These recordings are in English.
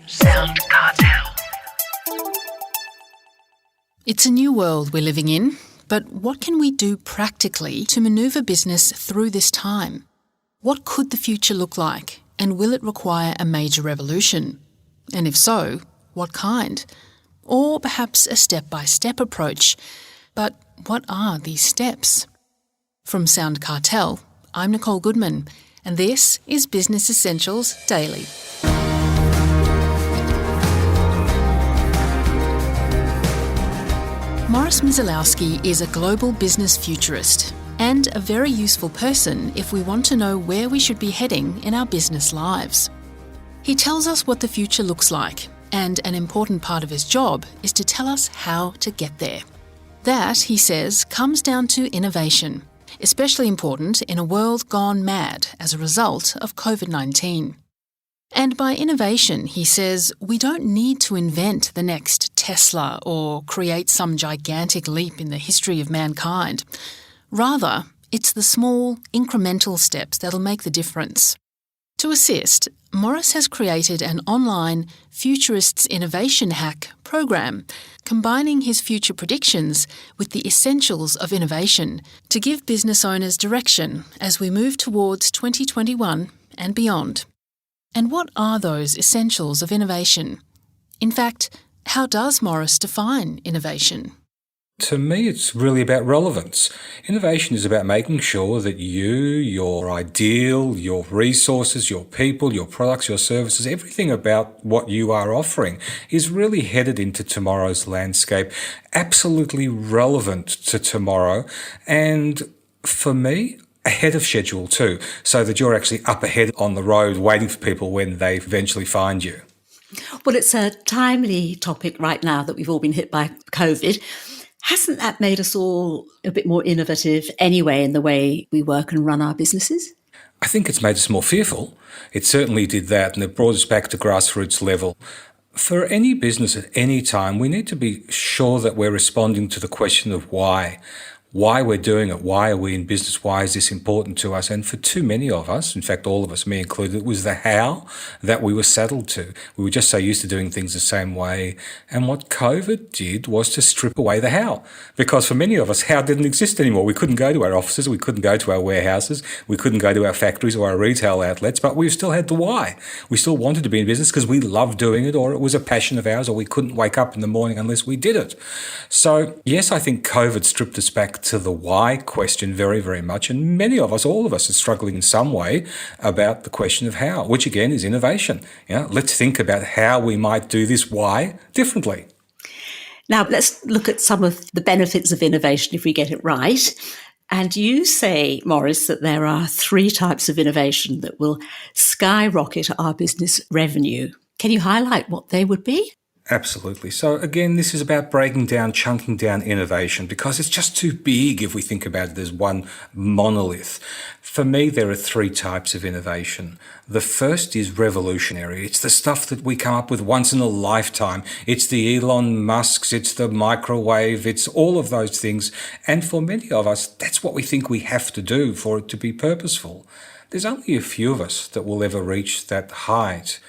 SoundCartel. It's a new world we're living in, but what can we do practically to manoeuvre business through this time? What could the future look like, and will it require a major revolution? And if so, what kind? Or perhaps a step-by-step approach. But what are these steps? From SoundCartel, I'm Nicole Goodman, and this is Business Essentials Daily. Morris Miselowski is a global business futurist and a very useful person if we want to know where we should be heading in our business lives. He tells us what the future looks like, and an important part of his job is to tell us how to get there. That, he says, comes down to innovation, especially important in a world gone mad as a result of COVID-19. And by innovation, he says, we don't need to invent the next Tesla or create some gigantic leap in the history of mankind. Rather, it's the small, incremental steps that'll make the difference. To assist, Morris has created an online Futurists Innovation Hack program, combining his future predictions with the essentials of innovation to give business owners direction as we move towards 2021 and beyond. And what are those essentials of innovation? In fact, how does Morris define innovation? To me, it's really about relevance. Innovation is about making sure that you, your ideal, your resources, your people, your products, your services, everything about what you are offering is really headed into tomorrow's landscape, absolutely relevant to tomorrow, and for me, ahead of schedule too, so that you're actually up ahead on the road waiting for people when they eventually find you. Well, it's a timely topic right now that we've all been hit by COVID. Hasn't that made us all a bit more innovative anyway in the way we work and run our businesses? I think it's made us more fearful. It certainly did that, and it brought us back to grassroots level. For any business at any time, we need to be sure that we're responding to the question of why we're doing it, why are we in business, why is this important to us? And for too many of us, in fact all of us, me included, it was the how that we were saddled to. We were just so used to doing things the same way. And what COVID did was to strip away the how. Because for many of us, how didn't exist anymore. We couldn't go to our offices, we couldn't go to our warehouses, we couldn't go to our factories or our retail outlets, but we still had the why. We still wanted to be in business because we loved doing it, or it was a passion of ours, or we couldn't wake up in the morning unless we did it. So yes, I think COVID stripped us back to the why question very, very much. And many of us, all of us, are struggling in some way about the question of how, which again is innovation. Let's think about how we might do this why differently. Now, let's look at some of the benefits of innovation if we get it right. And you say, Morris, that there are 3 types of innovation that will skyrocket our business revenue. Can you highlight what they would be? Absolutely. So again, this is about breaking down, chunking down innovation because it's just too big if we think about it as one monolith. For me, there are 3 types of innovation. The first is revolutionary. It's the stuff that we come up with once in a lifetime. It's the Elon Musks, it's the microwave, it's all of those things. And for many of us, that's what we think we have to do for it to be purposeful. There's only a few of us that will ever reach that height.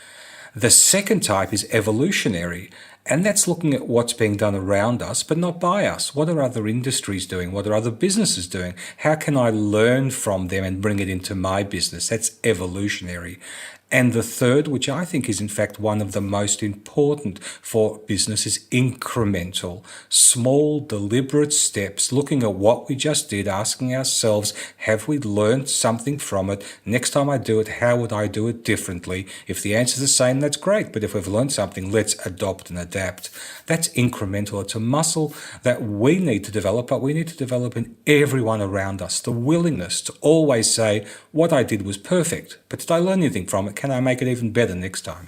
The second type is evolutionary, and that's looking at what's being done around us, but not by us. What are other industries doing? What are other businesses doing? How can I learn from them and bring it into my business? That's evolutionary. And the third, which I think is in fact one of the most important for business, is incremental. Small, deliberate steps, looking at what we just did, asking ourselves, have we learned something from it? Next time I do it, how would I do it differently? If the answer is the same, that's great. But if we've learned something, let's adopt and adapt. That's incremental. It's a muscle that we need to develop, but we need to develop in everyone around us. The willingness to always say, what I did was perfect, but did I learn anything from it? Can I make it even better next time?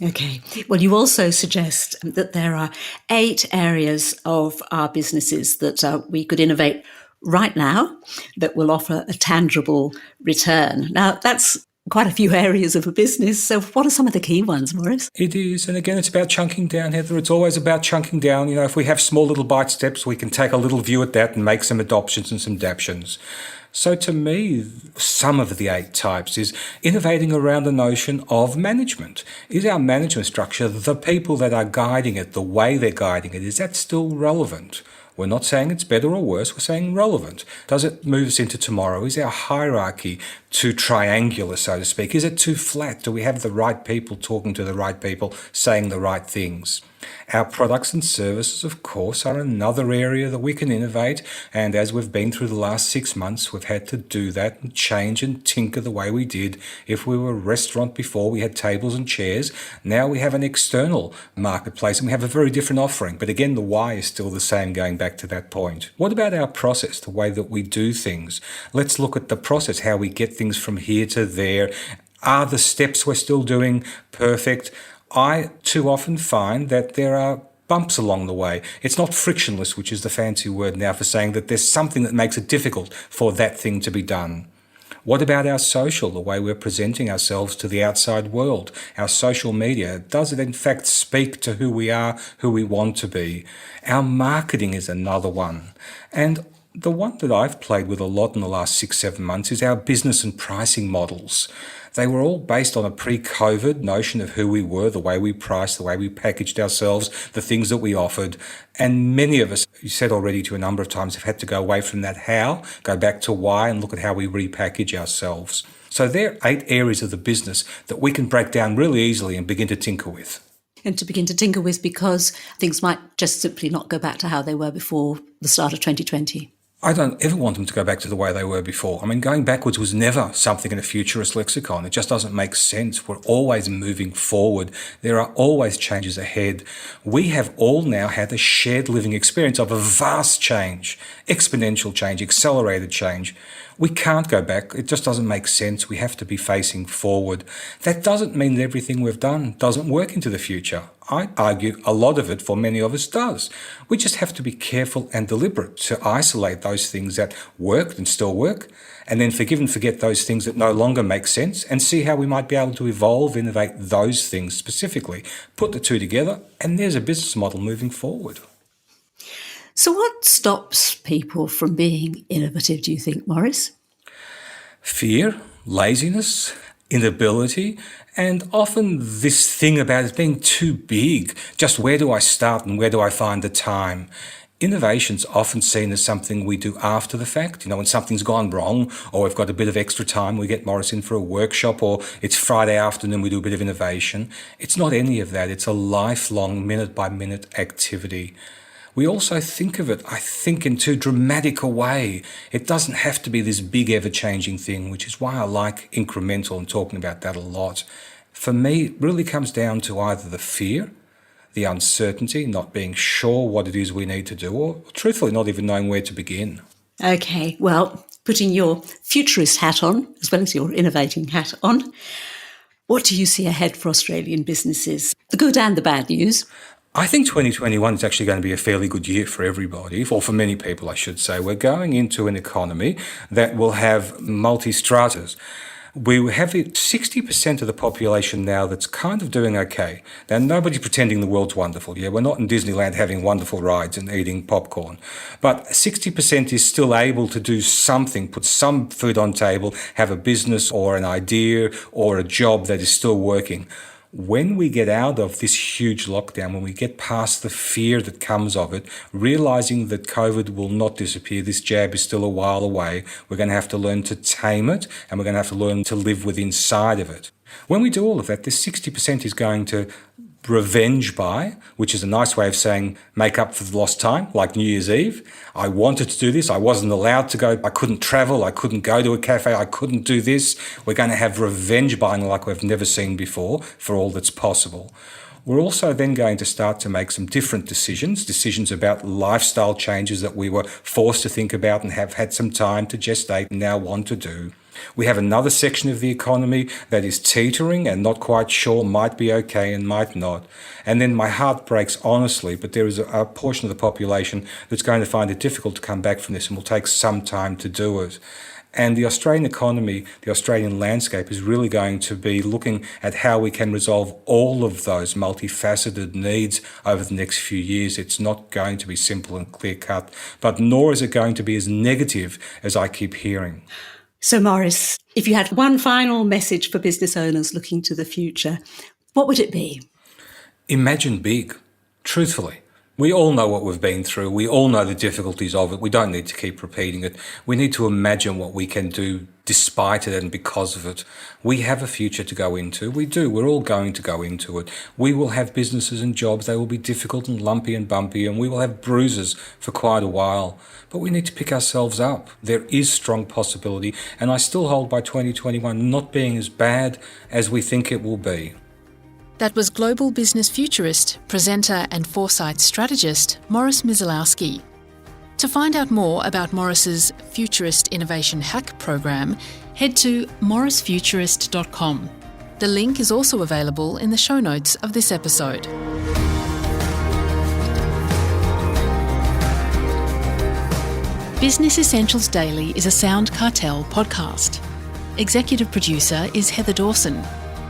Okay. Well, you also suggest that there are 8 areas of our businesses that we could innovate right now that will offer a tangible return. Now, that's quite a few areas of a business. So what are some of the key ones, Morris? It is. And again, it's about chunking down, Heather. It's always about chunking down. If we have small little bite steps, we can take a little view at that and make some adoptions and some adaptions. So to me, some of the 8 types is innovating around the notion of management. Is our management structure, the people that are guiding it, the way they're guiding it, is that still relevant? We're not saying it's better or worse, we're saying relevant. Does it move us into tomorrow? Is our hierarchy too triangular, so to speak? Is it too flat? Do we have the right people talking to the right people, saying the right things? Our products and services, of course, are another area that we can innovate. And as we've been through the last 6 months, we've had to do that and change and tinker the way we did. If we were a restaurant before, we had tables and chairs. Now we have an external marketplace and we have a very different offering. But again, the why is still the same, going back to that point. What about our process, the way that we do things? Let's look at the process, how we get things from here to there. Are the steps we're still doing perfect? I too often find that there are bumps along the way. It's not frictionless, which is the fancy word now for saying that there's something that makes it difficult for that thing to be done. What about our social, the way we're presenting ourselves to the outside world? Our social media, does it in fact speak to who we are, who we want to be? Our marketing is another one. And the one that I've played with a lot in the last 6-7 months is our business and pricing models. They were all based on a pre-COVID notion of who we were, the way we priced, the way we packaged ourselves, the things that we offered. And many of us, you said already to a number of times, have had to go away from that how, go back to why, and look at how we repackage ourselves. So there are 8 areas of the business that we can break down really easily and begin to tinker with. And to begin to tinker with, because things might just simply not go back to how they were before the start of 2020. I don't ever want them to go back to the way they were before. I mean, going backwards was never something in a futurist lexicon. It just doesn't make sense. We're always moving forward. There are always changes ahead. We have all now had a shared living experience of a vast change, exponential change, accelerated change. We can't go back. It just doesn't make sense. We have to be facing forward. That doesn't mean that everything we've done doesn't work into the future. I argue a lot of it for many of us does. We just have to be careful and deliberate to isolate those things that worked and still work, and then forgive and forget those things that no longer make sense, and see how we might be able to evolve, innovate those things specifically. Put the two together, and there's a business model moving forward. So what stops people from being innovative, do you think, Morris? Fear, laziness, inability, and often this thing about it being too big. Just where do I start and where do I find the time? Innovation's often seen as something we do after the fact. You know, when something's gone wrong or we've got a bit of extra time, we get Morris in for a workshop, or it's Friday afternoon, we do a bit of innovation. It's not any of that. It's a lifelong, minute-by-minute activity. We also think of it, I think, in too dramatic a way. It doesn't have to be this big ever-changing thing, which is why I like incremental and talking about that a lot. For me, it really comes down to either the fear, the uncertainty, not being sure what it is we need to do, or truthfully not even knowing where to begin. Okay, well, putting your futurist hat on, as well as your innovating hat on, what do you see ahead for Australian businesses? The good and the bad news. I think 2021 is actually going to be a fairly good year for everybody, or for many people, I should say. We're going into an economy that will have multi-stratas. We have 60% of the population now that's kind of doing okay. Now, nobody's pretending the world's wonderful. Yeah, we're not in Disneyland having wonderful rides and eating popcorn. But 60% is still able to do something, put some food on table, have a business or an idea or a job that is still working. When we get out of this huge lockdown, when we get past the fear that comes of it, realizing that COVID will not disappear, this jab is still a while away, we're going to have to learn to tame it, and we're going to have to learn to live with inside of it. When we do all of that, this 60% is going to revenge buy, which is a nice way of saying make up for the lost time, like New Year's Eve. I wanted to do this. I wasn't allowed to go. I couldn't travel. I couldn't go to a cafe. I couldn't do this. We're going to have revenge buying like we've never seen before for all that's possible. We're also then going to start to make some different decisions about lifestyle changes that we were forced to think about and have had some time to gestate and now want to do. We have another section of the economy that is teetering and not quite sure, might be okay and might not. And then my heart breaks, honestly, but there is a portion of the population that's going to find it difficult to come back from this and will take some time to do it. And the Australian economy, the Australian landscape is really going to be looking at how we can resolve all of those multifaceted needs over the next few years. It's not going to be simple and clear cut, but nor is it going to be as negative as I keep hearing. So, Morris, if you had one final message for business owners looking to the future, what would it be? Imagine big, truthfully. We all know what we've been through. We all know the difficulties of it. We don't need to keep repeating it. We need to imagine what we can do despite it and because of it. We have a future to go into. We do. We're all going to go into it. We will have businesses and jobs. They will be difficult and lumpy and bumpy, and we will have bruises for quite a while. But we need to pick ourselves up. There is strong possibility, and I still hold by 2021 not being as bad as we think it will be. That was global business futurist, presenter and foresight strategist Morris Miselowski. To find out more about Morris's Futurist Innovation Hack program, head to morrisfuturist.com. The link is also available in the show notes of this episode. Business Essentials Daily is a SoundCartel podcast. Executive producer is Heather Dawson.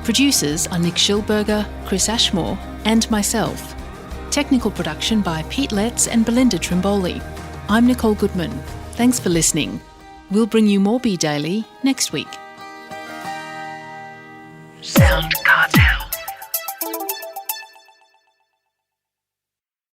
Producers are Nick Schilberger, Chris Ashmore, and myself. Technical production by Pete Letts and Belinda Trimboli. I'm Nicole Goodman. Thanks for listening. We'll bring you more Be Daily next week. SoundCartel.